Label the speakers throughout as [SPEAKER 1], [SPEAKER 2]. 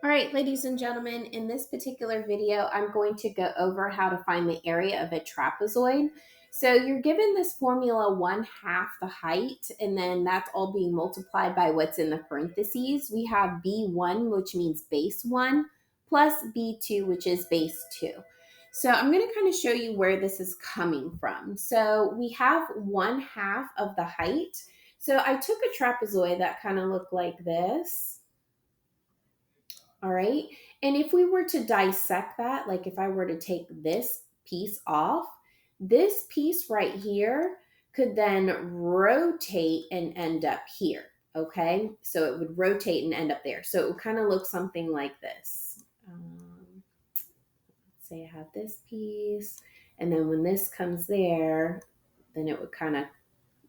[SPEAKER 1] All right, ladies and gentlemen, in this particular video, I'm going to go over how to find the area of a trapezoid. So you're given this formula 1/2 the height, and then that's all being multiplied by what's in the parentheses. We have B1, which means base 1, plus B2, which is base 2. So I'm going to kind of show you where this is coming from. So we have 1/2 of the height. So I took a trapezoid that kind of looked like this. All right. And if we were to dissect that, like if I were to take this piece off, this piece right here could then rotate and end up here. Okay. So it would rotate and end up there. So it would kind of look something like this. Let's say I have this piece. And then when this comes there, then it would kind of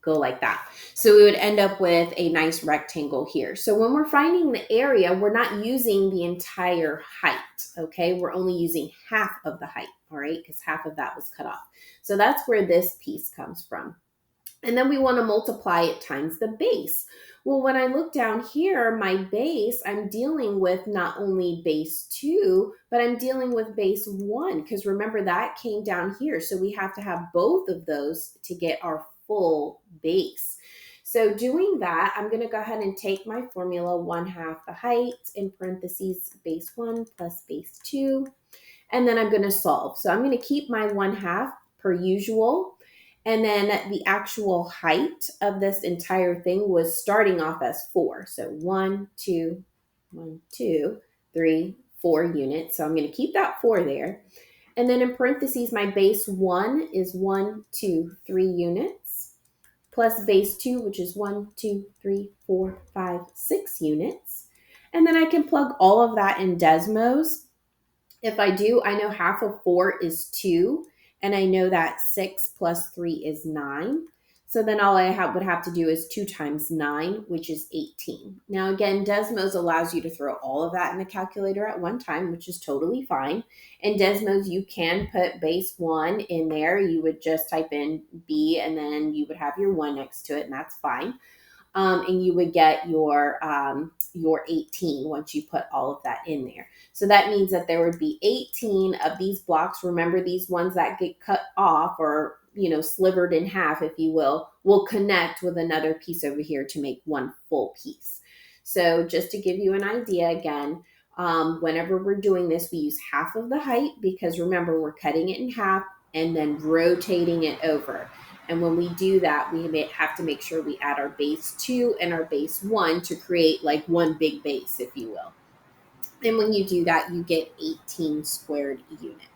[SPEAKER 1] go like that. So we would end up with a nice rectangle here. So when we're finding the area, we're not using the entire height, okay? We're only using half of the height, all right? Because half of that was cut off. So that's where this piece comes from. And then we want to multiply it times the base. Well, when I look down here, my base, I'm dealing with not only base 2, but I'm dealing with base 1, because remember that came down here. So we have to have both of those to get our full base. So doing that, I'm going to go ahead and take my formula 1/2 the height in parentheses base 1 plus base 2, and then I'm going to solve. So I'm going to keep my 1/2 per usual. And then the actual height of this entire thing was starting off as 4. So 1, 2, 1, 2, 3, 4 units. So I'm going to keep that 4 there. And then in parentheses, my base 1 is 1, 2, 3 units, plus base 2, which is 1, 2, 3, 4, 5, 6 units. And then I can plug all of that in Desmos. If I do, I know half of 4 is 2, and I know that 6 plus 3 is 9. So then all I would have to do is 2 times 9, which is 18. Now again, Desmos allows you to throw all of that in the calculator at one time, which is totally fine. In Desmos, you can put base 1 in there. You would just type in B, and then you would have your 1 next to it, and that's fine. And you would get your 18 once you put all of that in there. So that means that there would be 18 of these blocks. Remember, these ones that get cut off or slivered in half, if you will connect with another piece over here to make one full piece. So just to give you an idea again, whenever we're doing this, we use half of the height because remember, we're cutting it in half and then rotating it over. And when we do that, we have to make sure we add our base 2 and our base 1 to create like one big base, if you will. And when you do that, you get 18 squared units.